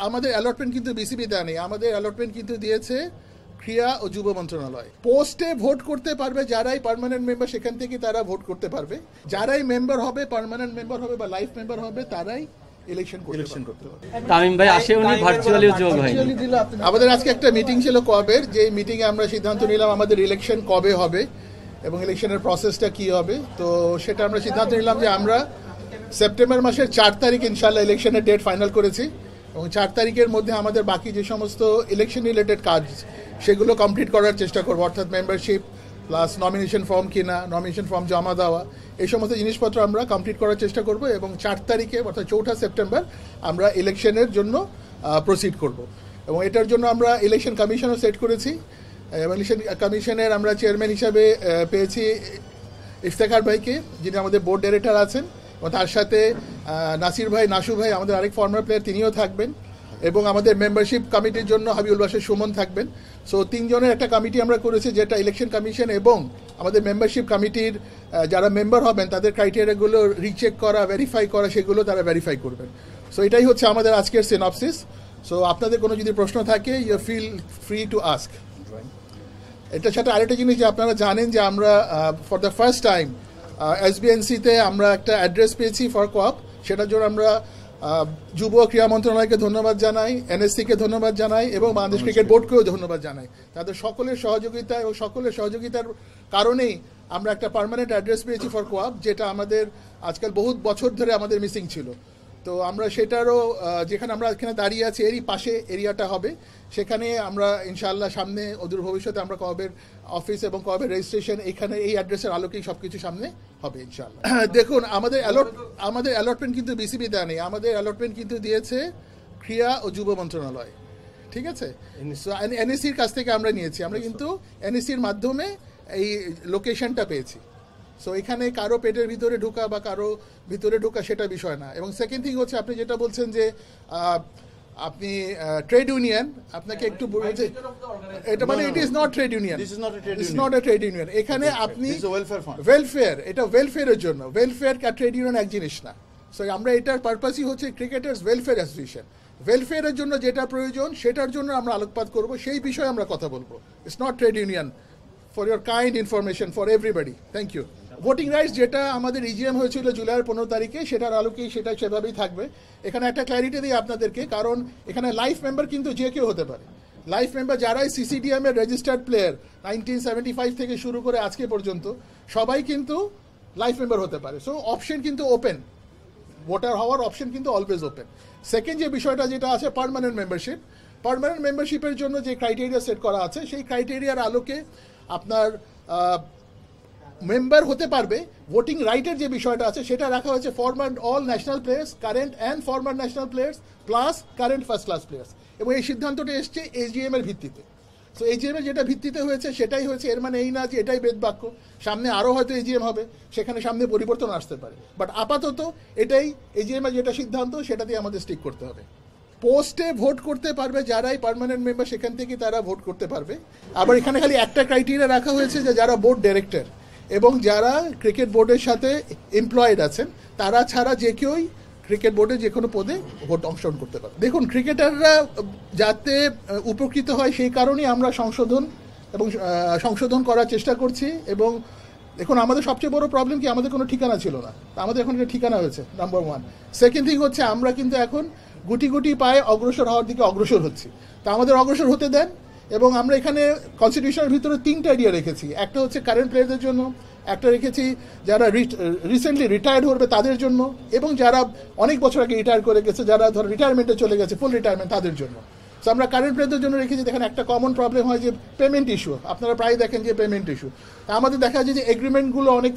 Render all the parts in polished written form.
আমাদের অ্যালটমেন্ট কিন্তু বিসিবি দেয়নি, আমাদের অ্যালটমেন্ট কিন্তু দিয়েছে ক্রীড়া ও যুব মন্ত্রণালয়। পোস্টে ভোট করতে পারবে যারাই পার্মানেন্ট মেম্বার, সেখান থেকে তারা ভোট করতে পারবে। যারাই মেম্বার হবে, পার্মানেন্ট মেম্বার হবে বা লাইফ মেম্বার হবে, তারাই ইলেকশন করতে পারবে। তামিম ভাই আসে, উনি ভার্চুয়ালি যোগ হয়। আমাদের আজকে একটা মিটিং ছিল কবের, যে মিটিংয়ে আমরা সিদ্ধান্ত নিলাম আমাদের ইলেকশন কবে হবে এবং ইলেকশনের প্রসেসটা কি হবে। তো সেটা আমরা সিদ্ধান্ত নিলাম যে আমরা সেপ্টেম্বর মাসের 4 তারিখ ইনশাআল্লাহ ইলেকশনের ডেট ফাইনাল করেছি এবং 4 তারিখের মধ্যে আমাদের বাকি যে সমস্ত ইলেকশন রিলেটেড কাজ সেগুলো কমপ্লিট করার চেষ্টা করবো, অর্থাৎ মেম্বারশিপ প্লাস নমিনেশন ফর্ম কিনা, নমিনেশন ফর্ম জমা দেওয়া, এই সমস্ত জিনিসপত্র আমরা কমপ্লিট করার চেষ্টা করব এবং 4 তারিখে অর্থাৎ 4 সেপ্টেম্বর আমরা ইলেকশনের জন্য প্রসিড করব। এবং এটার জন্য আমরা ইলেকশন কমিশনও সেট করেছি এবং ইলেকশন কমিশনের আমরা চেয়ারম্যান হিসাবে পেয়েছি ইফতেখার ভাইকে, যিনি আমাদের বোর্ড ডাইরেক্টর আছেন, এবং তার সাথে নাসির ভাই, নাসু ভাই আমাদের আরেক ফর্মার প্লেয়ার, তিনিও থাকবেন, এবং আমাদের মেম্বারশিপ কমিটির জন্য হাবিবুল বাশার সুমন থাকবেন। সো 3 জনের একটা কমিটি আমরা করেছি, যেটা ইলেকশন কমিশন এবং আমাদের মেম্বারশিপ কমিটির যারা মেম্বার হবেন তাদের ক্রাইটেরিয়াগুলো রিচেক করা, ভেরিফাই করা, সেগুলো তারা ভেরিফাই করবেন। সো এটাই হচ্ছে আমাদের আজকের সিনপসিস। সো আপনাদের কোনো যদি প্রশ্ন থাকে, you feel free to ask. এটার সাথে আরেকটা জিনিস যে আপনারা জানেন যে আমরা ফর দ্য ফার্স্ট টাইম এসবিএনসিতে আমরা একটা অ্যাড্রেস পেয়েছি ফর কোঅপ। সেটার জন্য আমরা যুব ক্রীড়া মন্ত্রণালয়কে ধন্যবাদ জানাই, এনএসসিকে ধন্যবাদ জানাই এবং বাংলাদেশ ক্রিকেট বোর্ডকেও ধন্যবাদ জানাই। তাদের সকলের সহযোগিতা এবং সকলের সহযোগিতার কারণেই আমরা একটা পার্মানেন্ট অ্যাড্রেস পেয়েছি ফর কোঅপ, যেটা আমাদের আজকাল বহুত বছর ধরে আমাদের মিসিং ছিল। তো আমরা সেটারও, যেখানে আমরা এখানে দাঁড়িয়ে আছি এরই পাশে এরিয়াটা হবে, সেখানে আমরা ইনশাআল্লাহ সামনে অদূর ভবিষ্যতে আমরা কোঅপের অফিস এবং কোঅপের রেজিস্ট্রেশন এখানে এই অ্যাড্রেসের আলোকেই সব কিছু সামনে হবে ইনশাআল্লাহ। দেখুন, আমাদের অ্যালটমেন্ট কিন্তু বিসিবি দেয়নি, আমাদের অ্যালটমেন্ট কিন্তু দিয়েছে ক্রীড়া ও যুব মন্ত্রণালয়। ঠিক আছে, এনএসসির কাছ থেকে আমরা নিয়েছি, আমরা কিন্তু এনএসসির মাধ্যমে এই লোকেশনটা পেয়েছি। সো এখানে কারো পেটের ভিতরে ঢোকা বা কারো ভিতরে ঢোকা সেটা বিষয় না। এবং সেকেন্ড থিং হচ্ছে, আপনি যেটা বলছেন যে আপনি ট্রেড ইউনিয়ন, আপনাকে একটু বলছে এটা মানে it is not trade union, it's not a trade union. এখানে আপনি ওয়েলফেয়ার, এটা ওয়েলফেয়ারের জন্য, ওয়েলফেয়ার কা ট্রেড ইউনিয়ন এক জিনিস না। সো আমরা এটার পারপাসই হচ্ছে ক্রিকেটার্স ওয়েলফেয়ার অ্যাসোসিয়েশন। ওয়েলফেয়ারের জন্য যেটা প্রয়োজন সেটার জন্য আমরা আলোকপাত করব, সেই বিষয়ে আমরা কথা বলবো। It's not trade union. For your kind information for everybody, thank you. Voting rights যেটা আমাদের ইজিএম হয়েছিল জুলাইয়ের 15 তারিখে, সেটার আলোকেই সেটা সেভাবেই থাকবে। এখানে একটা ক্ল্যারিটি দিই আপনাদেরকে, কারণ এখানে লাইফ মেম্বার কিন্তু যে কেউ হতে পারে। লাইফ মেম্বার যারাই সিসিডিএম এর রেজিস্টার্ড প্লেয়ার 1975 থেকে শুরু করে আজকে পর্যন্ত সবাই কিন্তু লাইফ মেম্বার হতে পারে। সো অপশন কিন্তু ওপেন, ভোটার হওয়ার অপশন কিন্তু অলওয়েজ ওপেন। সেকেন্ড যে বিষয়টা যেটা আছে পার্মানেন্ট মেম্বারশিপ, পার্মানেন্ট মেম্বারশিপের জন্য যে ক্রাইটেরিয়া সেট করা আছে, সেই ক্রাইটেরিয়ার আলোকে আপনার মেম্বার হতে পারবে। ভোটিং রাইটের যে বিষয়টা আছে সেটা রাখা হয়েছে former all national players, current and former national players plus current first class players. এবং এই সিদ্ধান্তটা এসছে এজিএম এর ভিত্তিতে। সো এজিএম এর যেটা ভিত্তিতে হয়েছে সেটাই হয়েছে, এর মানে এই না যে এটাই বেদ বাক্য। সামনে আরও হয়তো এজিএম হবে, সেখানে সামনে পরিবর্তন আসতে পারে, বাট আপাতত এটাই এজিএম এর যেটা সিদ্ধান্ত সেটাতেই আমাদের স্টিক করতে হবে। পোস্টে ভোট করতে পারবে যারাই পার্মানেন্ট মেম্বার, সেখান থেকে তারা ভোট করতে পারবে। আবার এখানে খালি একটা ক্রাইটেরিয়া রাখা হয়েছে যে যারা বোর্ড ডাইরেক্টর এবং যারা ক্রিকেট বোর্ডের সাথে এমপ্লয়েড আছেন, তারা ছাড়া যে কেউই ক্রিকেট বোর্ডে যে কোনো পদে ভোট অংশগ্রহণ করতে পারে। দেখুন, ক্রিকেটাররা যাতে উপকৃত হয় সেই কারণেই আমরা সংশোধন করার চেষ্টা করছি। এবং দেখুন, আমাদের সবচেয়ে বড় প্রবলেম কি, আমাদের কোনো ঠিকানা ছিল না, আমাদের এখন একটা ঠিকানা হয়েছে, নাম্বার 1। সেকেন্ড থিং হচ্ছে, আমরা কিন্তু এখন গুটি গুটি পায়ে অগ্রসর হওয়ার দিকে অগ্রসর হচ্ছি। তা আমাদের অগ্রসর হতে দেন। এবং আমরা এখানে কনস্টিটিউশনের ভিতরে 3টা এরিয়া রেখেছি। একটা হচ্ছে কারেন্ট প্লেয়ারদের জন্য, একটা রেখেছি যারা রিসেন্টলি রিটায়ার্ড হবে তাদের জন্য, এবং যারা অনেক বছর আগে রিটায়ার করে গেছে, যারা ধরো রিটায়ারমেন্টে চলে গেছে, ফুল রিটায়ারমেন্ট, তাদের জন্য। সো আমরা কারেন্ট প্লেয়ারদের জন্য রেখেছি। দেখেন, একটা কমন প্রবলেম হয় যে পেমেন্ট ইস্যু, আপনারা প্রায় দেখেন যে পেমেন্ট ইস্যু। তা আমাদের দেখা যায় যে এগ্রিমেন্টগুলো অনেক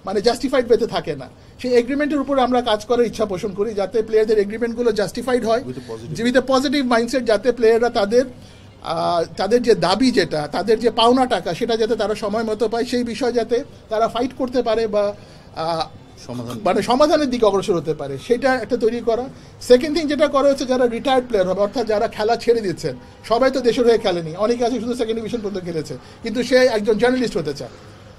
মানে জাস্টিফাইড পেতে থাকে না। সেই এগ্রিমেন্টের উপরে আমরা কাজ করার ইচ্ছা পোষণ করি, যাতে প্লেয়ারদের এগ্রিমেন্টগুলো জাস্টিফাইড হয় উইথ এ পজিটিভ মাইন্ডসেট, যাতে প্লেয়াররা তাদের যে দাবি, যেটা তাদের যে পাওনা টাকা, সেটা যাতে তারা সময় মতো পায়, সেই বিষয় যাতে তারা ফাইট করতে পারে বা মানে সমাধানের দিকে অগ্রসর হতে পারে, সেটা একটা তৈরি করা। সেকেন্ড থিং যেটা করা হচ্ছে, যারা রিটায়ার্ড প্লেয়ার হবে, অর্থাৎ যারা খেলা ছেড়ে দিচ্ছেন, সবাই তো দেশের হয়ে খেলেনি, অনেকে আছে শুধু সেকেন্ড ডিভিশন পর্যন্ত খেলেছে, কিন্তু সে একজন জার্নালিস্ট হতে চায়,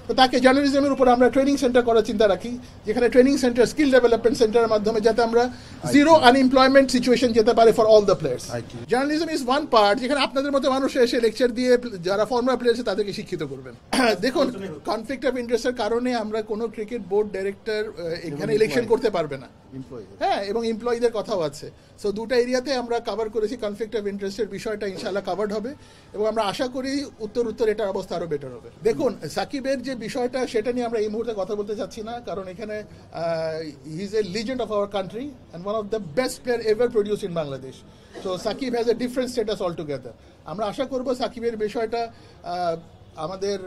তো তাকে জার্নালিজমের উপর আমরা ট্রেনিং সেন্টার করার চিন্তা রাখি, যেখানে ট্রেনিং সেন্টার, স্কিল ডেভেলপমেন্ট সেন্টারের মাধ্যমে যাতে আমরা জিরো আনএমপ্লয়মেন্ট সিচুয়েশন যেতে পারে for all the players. Journalism is one part, যেখানে আপনাদের মতো মানুষ এসে লেকচার দিয়ে যারা ফর্মার প্লেয়ার্স তাদেরকে শিক্ষিত করবেন। দেখুন, কনফ্লিক্ট অফ ইন্টারেস্টের কারণে আমরা কোনো ক্রিকেট বোর্ড ডাইরেক্টর এখানে ইলেকশন করতে পারবে না, হ্যাঁ, এবং এমপ্লয়ীদের কথাও আছে। সো দুটো এরিয়াতে আমরা কভার করেছি, কনফ্লিক্ট অফ ইন্টারেস্টের বিষয়টা ইনশাআল্লাহ কভার্ড হবে এবং আমরা আশা করি উত্তর এটার অবস্থা আরও বেটার হবে। দেখুন, সাকিবের যে বিষয়টা সেটা নিয়ে আমরা এই মুহূর্তে কথা বলতে চাচ্ছি না, কারণ এখানে he is a legend of our country and one of the best player ever produce in Bangladesh. So Shakib has a different status all together. আমরা আশা করব সাকিবের বিষয়টা আমাদের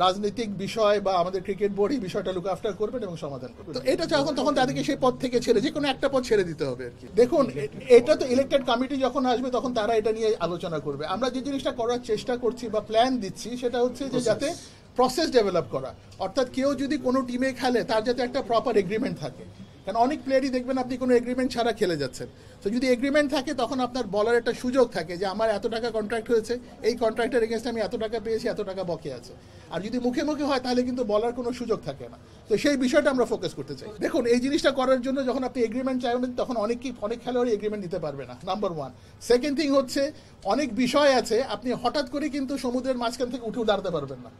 রাজনৈতিক বিষয় বা আমাদের ক্রিকেট বোর্ড এই বিষয়টা লুক আফটার করবেন এবং সমাধান করবেন। তো এটা যখন তখন তাদেরকে সেই পদ থেকে ছেড়ে যে কোনো একটা পদ ছেড়ে দিতে হবে আর কি। দেখুন, এটা তো ইলেক্টেড কমিটি যখন আসবে তখন তারা এটা নিয়ে আলোচনা করবে। আমরা যে জিনিসটা করার চেষ্টা করছি বা প্ল্যান দিচ্ছি সেটা হচ্ছে যে যাতে প্রসেস ডেভেলপ করা, অর্থাৎ কেউ যদি কোনো টিমে খেলে তার যাতে একটা প্রপার এগ্রিমেন্ট থাকে। কারণ অনেক প্লেয়ারই দেখবেন আপনি কোনো এগ্রিমেন্ট ছাড়া খেলে যাচ্ছেন। তো যদি এগ্রিমেন্ট থাকে তখন আপনার বলার একটা সুযোগ থাকে যে আমার এত টাকা কন্ট্রাক্ট হয়েছে, এই কন্ট্রাক্টের এগেনস্টে আমি এত টাকা পেয়েছি, এত টাকা বকে আছে। আর যদি মুখে মুখে হয় তাহলে কিন্তু বলার কোনো সুযোগ থাকে না। তো সেই বিষয়টা আমরা ফোকাস করতে চাই। দেখুন, এই জিনিসটা করার জন্য যখন আপনি এগ্রিমেন্ট চাইবেন তখন অনেক খেলোয়াড়ই এগ্রিমেন্ট দিতে পারবে না, নাম্বার ওয়ান। সেকেন্ড থিং হচ্ছে অনেক বিষয় আছে আপনি হঠাৎ করে কিন্তু সমুদ্রের মাঝখান থেকে উঠে দাঁড়াতে পারবেন না।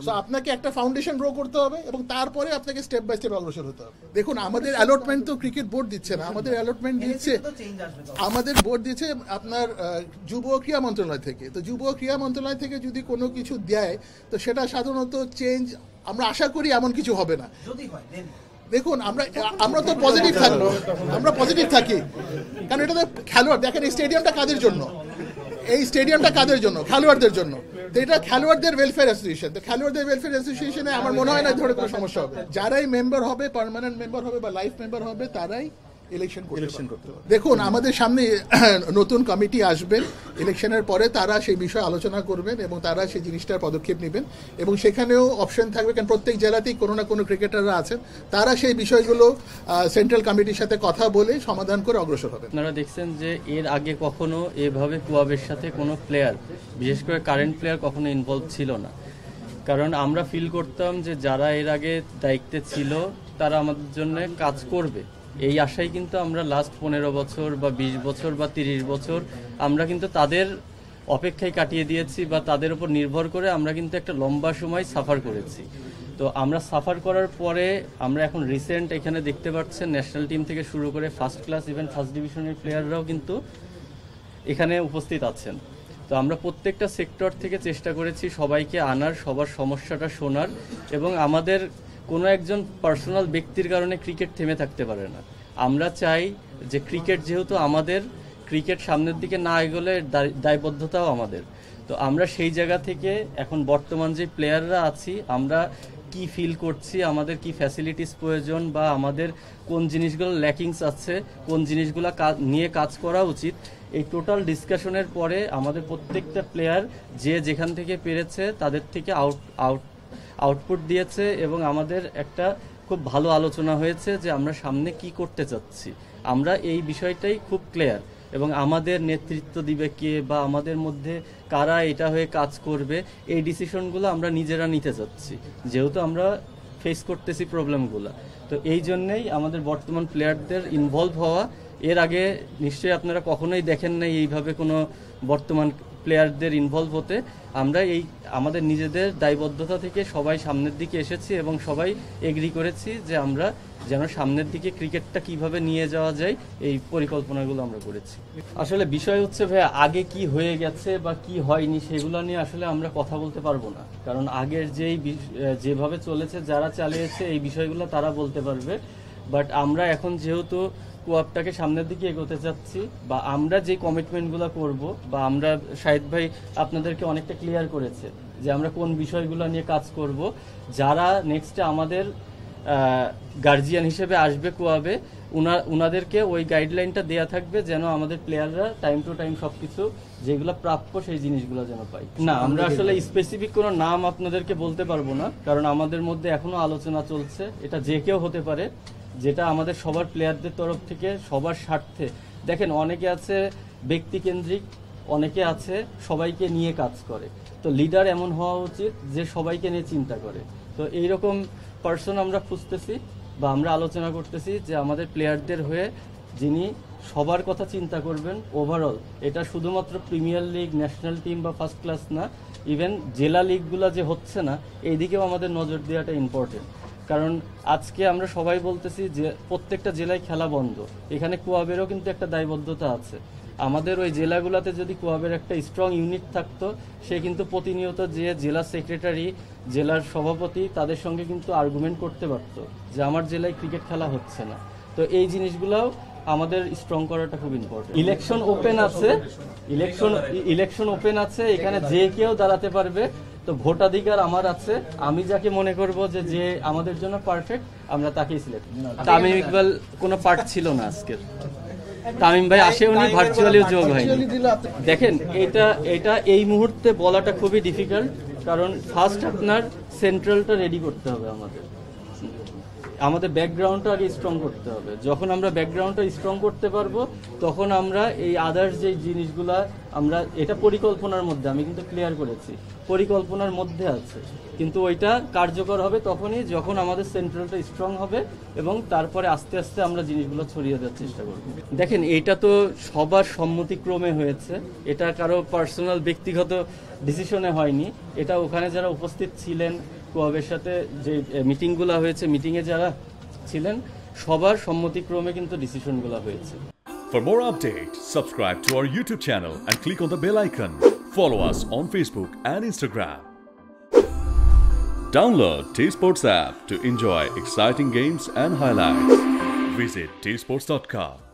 সো আপনাকে একটা ফাউন্ডেশন গ্রো করতে হবে এবং তারপরে আপনাকে স্টেপ বাই স্টেপ অগ্রসর হতে হবে। দেখুন, আমাদের অ্যালটমেন্ট তো ক্রিকেট বোর্ড দিচ্ছে না, আমাদের অ্যালটমেন্ট দিচ্ছে, আমাদের বোর্ড দিচ্ছে আপনার যুব ক্রীড়া মন্ত্রণালয় থেকে। তো যুব ক্রীড়া মন্ত্রণালয় থেকে যদি কোনো কিছু দেয় তো সেটা সাধারণত চেঞ্জ আমরা আশা করি এমন কিছু হবে না। দেখুন, আমরা তো পজিটিভ থাকবো, আমরা পজিটিভ থাকি, কারণ এটা তো খেলোয়াড়। দেখেন, এই স্টেডিয়ামটা কাদের জন্য? এই স্টেডিয়ামটা কাদের জন্য? খেলোয়াড়দের জন্য। তো এটা খেলোয়াড়দের ওয়েলফেয়ার অ্যাসোসিয়েশন। তো খেলোয়াড়দের ওয়েলফেয়ার অ্যাসোসিয়েশনে আমার মনে হয় না ধরে কোনো সমস্যা হবে। যারাই মেম্বার হবে, পার্মানেন্ট মেম্বার হবে বা লাইফ মেম্বার হবে, তারাই ইলেকশন করতে হবে। দেখুন, আমাদের সামনে নতুন কমিটি আসবেন, ইলেকশনের পরে তারা সেই বিষয়ে আলোচনা করবেন এবং তারা সেই জিনিসটার পদক্ষেপ নেবেন এবং সেখানেও অপশন থাকবে, কারণ প্রত্যেক জেলাতেই কোনো না কোনো ক্রিকেটাররা আছেন, তারা সেই বিষয়গুলো সেন্ট্রাল কমিটির সাথে কথা বলে সমাধান করে অগ্রসর হবে। আপনারা দেখছেন যে এর আগে কখনো এভাবে কুয়াবের সাথে কোনো প্লেয়ার, বিশেষ করে কারেন্ট প্লেয়ার, কখনো ইনভলভ ছিল না। কারণ আমরা ফিল করতাম যে যারা এর আগে দায়িত্বে ছিল তারা আমাদের জন্য কাজ করবে, এই আশায় কিন্তু আমরা লাস্ট 15 বছর বা 20 বছর বা 30 বছর আমরা কিন্তু তাদের অপেক্ষায় কাটিয়ে দিয়েছি বা তাদের উপর নির্ভর করে আমরা কিন্তু একটা লম্বা সময় সাফার করেছি। তো আমরা সাফার করার পরে আমরা এখন রিসেন্ট এখানে দেখতে পাচ্ছেন ন্যাশনাল টিম থেকে শুরু করে ফার্স্ট ক্লাস ইভেন ফার্স্ট ডিভিশনের প্লেয়াররাও কিন্তু এখানে উপস্থিত আছেন। তো আমরা প্রত্যেকটা সেক্টর থেকে চেষ্টা করেছি সবাইকে আনার, সবার সমস্যাটা শোনার, এবং আমাদের কোনো একজন পার্সোনাল ব্যক্তির কারণে ক্রিকেট থেমে থাকতে পারে না। আমরা চাই যে ক্রিকেট যেহেতু আমাদের, ক্রিকেট সামনের দিকে না এগোলে দায়বদ্ধতাও আমাদের। তো আমরা সেই জায়গা থেকে এখন বর্তমান যে প্লেয়াররা আছি আমরা কি ফিল করছি, আমাদের কি ফ্যাসিলিটিস প্রয়োজন বা আমাদের কোন জিনিসগুলো ল্যাকিংস আছে, কোন জিনিসগুলো নিয়ে কাজ করা উচিত, এই টোটাল ডিসকাশনের পরে আমাদের প্রত্যেকটা প্লেয়ার যে যেখান থেকে পেরেছে তাদের থেকে আউটপুট দিয়েছে এবং আমাদের একটা খুব ভালো আলোচনা হয়েছে যে আমরা সামনে কি করতে চাচ্ছি। আমরা এই বিষয়টাই খুব ক্লিয়ার এবং আমাদের নেতৃত্ব দিবে কে বা আমাদের মধ্যে কারা এটা হয়ে কাজ করবে, এই ডিসিশনগুলো আমরা নিজেরা নিতে চাচ্ছি, যেহেতু আমরা ফেস করতেছি প্রবলেমগুলো। তো এই জন্যেই আমাদের বর্তমান প্লেয়ারদের ইনভলভ হওয়া। এর আগে নিশ্চয়ই আপনারা কখনোই দেখেন নাই এইভাবে কোনো বর্তমান প্লেয়ারদের ইনভলভ হতে। আমরা এই আমাদের নিজেদের দায়বদ্ধতা থেকে সবাই সামনের দিকে এসেছি এবং সবাই এগ্রি করেছি যে আমরা যেন সামনের দিকে ক্রিকেটটা কিভাবে নিয়ে যাওয়া যায় এই পরিকল্পনাগুলো আমরা করেছি। আসলে বিষয় হচ্ছে ভাই, আগে কি হয়ে গেছে বা কি হয়নি সেগুলো নিয়ে আসলে আমরা কথা বলতে পারবো না, কারণ আগের যেভাবে চলেছে যারা চালিয়েছে এই বিষয়গুলো তারা বলতে পারবে। বাট আমরা এখন যেহেতু কোয়াবটাকে সামনের দিকে এগোতে চাচ্ছি বা আমরা যে কমিটমেন্টগুলো করব বা আমরা শাহিদ ভাই আপনাদেরকে অনেকটা ক্লিয়ার করেছে যে আমরা কোন বিষয়গুলো নিয়ে কাজ করব, যারা নেক্সটে আমাদের গার্জিয়ান হিসেবে আসবে কোয়াবে উনাদেরকে ওই গাইডলাইনটা দেয়া থাকবে যেন আমাদের প্লেয়াররা টাইম টু টাইম সবকিছু যেগুলো প্রাপ্য সেই জিনিসগুলো যেন পাই। না, আমরা আসলে স্পেসিফিক কোনো নাম আপনাদেরকে বলতে পারবো না, কারণ আমাদের মধ্যে এখনো আলোচনা চলছে, এটা যে কেউ হতে পারে, যেটা আমাদের সবার প্লেয়ারদের তরফ থেকে সবার স্বার্থে। দেখেন, অনেকে আছে ব্যক্তিকেন্দ্রিক, অনেকে আছে সবাইকে নিয়ে কাজ করে। তো লিডার এমন হওয়া উচিত যে সবাইকে নিয়ে চিন্তা করে। তো এইরকম পার্সন আমরা খুঁজতেছি বা আমরা আলোচনা করতেছি যে আমাদের প্লেয়ারদের হয়ে যিনি সবার কথা চিন্তা করবেন ওভারঅল। এটা শুধুমাত্র প্রিমিয়ার লিগ, ন্যাশনাল টিম বা ফার্স্ট ক্লাস না, ইভেন জেলা লিগগুলো যে হচ্ছে না এই দিকেও আমাদের নজর দেওয়াটা ইম্পর্টেন্ট। কারণ আজকে আমরা সবাই বলতেছি যে প্রত্যেকটা জেলায় খেলা বন্ধ, এখানে কোয়াবেরও কিন্তু একটা দায়বদ্ধতা আছে। আমাদের ওই জেলাগুলোতে যদি কোয়াবের একটা স্ট্রং ইউনিট থাকতো, সে কিন্তু প্রতিনিয়ত যে জেলা সেক্রেটারি, জেলার সভাপতি তাদের সঙ্গে কিন্তু আর্গুমেন্ট করতে পারতো যে আমার জেলায় ক্রিকেট খেলা হচ্ছে না। তো এই জিনিসগুলোও আমাদের স্ট্রং করাটা খুব ইম্পর্টেন্ট। ইলেকশন ওপেন আছে, এখানে যে কেউ দাঁড়াতে পারবে। তো ভোটাধিকার আমার আছে, আমি যাকে মনে করব যে আমাদের জন্য পারফেক্ট আমরা তাকেই সিলেক্ট। তামিম ইকবাল কোনো পার্ট ছিল না আজকের। তামিম ভাই আসে, উনি ভার্চুয়ালিও যোগ হয়নি। দেখেন এটা এই মুহূর্তে বলাটা খুবই ডিফিকাল্ট, কারণ ফার্স্ট আপনার সেন্ট্রালটা রেডি করতে হবে। আমাদের ব্যাকগ্রাউন্ডটা আগে স্ট্রং করতে হবে। যখন আমরা ব্যাকগ্রাউন্ডটা স্ট্রং করতে পারবো তখন আমরা এই আদার্স যে জিনিসগুলা আমরা এটা পরিকল্পনার মধ্যে, আমি কিন্তু ক্লিয়ার করেছি পরিকল্পনার মধ্যে আছে, কিন্তু ওইটা কার্যকর হবে তখনই যখন আমাদের সেন্ট্রালটা স্ট্রং হবে এবং তারপরে আস্তে আস্তে আমরা জিনিসগুলো ছড়িয়ে দেওয়ার চেষ্টা করব। দেখেন এটা তো সবার সম্মতিক্রমে হয়েছে, এটা কারো পার্সোনাল ব্যক্তিগত ডিসিশনে হয়নি। এটা ওখানে যারা উপস্থিত ছিলেন, কোয়াবের সাথে যে মিটিংগুলো হয়েছে, মিটিংয়ে যারা ছিলেন সবার সম্মতিক্রমে কিন্তু ডিসিশনগুলো হয়েছে। For more updates, subscribe to our YouTube channel and click on the bell icon. Follow us on Facebook and Instagram. Download T-Sports app to enjoy exciting games and highlights. Visit tsports.com.